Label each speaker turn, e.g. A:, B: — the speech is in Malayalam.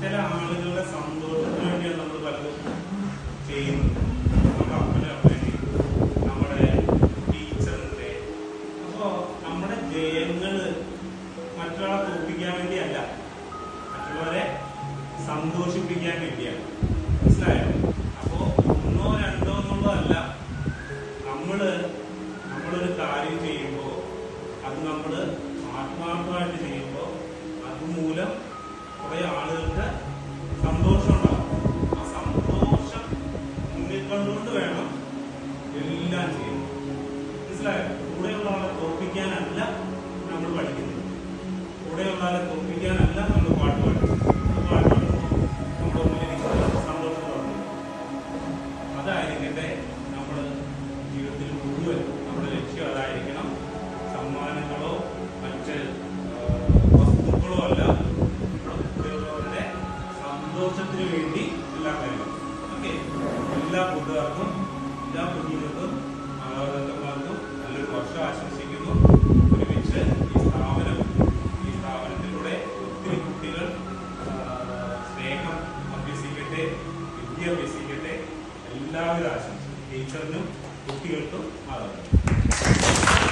A: ചില ആളുകളുടെ സന്തോഷത്തിന് വേണ്ടിയാണ് നമ്മൾ പലതും ചെയ്യുന്നത്. നമ്മുടെ അപ്പനും അപ്പനെയും നമ്മുടെ ടീച്ചറിന്റെ. അപ്പോൾ നമ്മുടെ ജയങ്ങൾ മറ്റൊരാളെ തോൽപ്പിക്കാൻ വേണ്ടിയല്ല, മറ്റുള്ളവരെ സന്തോഷിപ്പിക്കാൻ വേണ്ടിയാണ്. മനസ്സിലായോ? അപ്പോൾ ഒന്നോ രണ്ടോ എന്നുള്ളതല്ല, നമ്മളൊരു കാര്യം ചെയ്യുമ്പോൾ അത് നമ്മൾ ആത്മാർത്ഥമായിട്ട് ചെയ്യുമ്പോൾ അതുമൂലം കുറെ ആളുകൾക്ക് സന്തോഷം ഉണ്ടാവും. ആ സന്തോഷം മുന്നിൽ കണ്ടുകൊണ്ട് വേണം എല്ലാം ചെയ്യാൻ. മനസ്സിലായോ? കൂടെയുള്ള ആളെ തോൽപ്പിക്കാനല്ല നമ്മൾ പഠിക്കുന്നത്, കൂടെയുള്ള ആളെ തോൽപ്പിക്കാനല്ല നമ്മൾ പാട്ട് പഠിക്കുന്നത്. പാട്ട് പാടുമ്പോൾ നമ്മുടെ മുന്നിൽ സന്തോഷം തോന്നും. അതായിരിക്കട്ടെ നമ്മൾ ജീവിതത്തിൽ മുഴുവൻ നമ്മുടെ ലക്ഷ്യം അതായിരിക്കണം. സമ്മാനങ്ങളോ മറ്റ് വസ്തുക്കളോ അല്ല, കുട്ടികളുടെ സന്തോഷത്തിന് വേണ്ടി എല്ലാ കാര്യങ്ങളും. ഓക്കെ, എല്ലാ കൂട്ടുകാർക്കും എല്ലാ കുഞ്ഞുങ്ങൾക്കും മാതാപിതാക്കന്മാർക്കും നല്ലൊരു വർഷം ആശംസിക്കുന്നു. ഒരുമിച്ച് ഈ സ്ഥാപനത്തിലൂടെ ഒത്തിരി കുട്ടികൾ സ്നേഹം അഭ്യസിക്കട്ടെ, വിദ്യ അഭ്യസിക്കട്ടെ. എല്ലാവിധ ആശംസ ടീച്ചറിനും കുട്ടികൾക്കും മാതാപിതാക്കൾക്കും.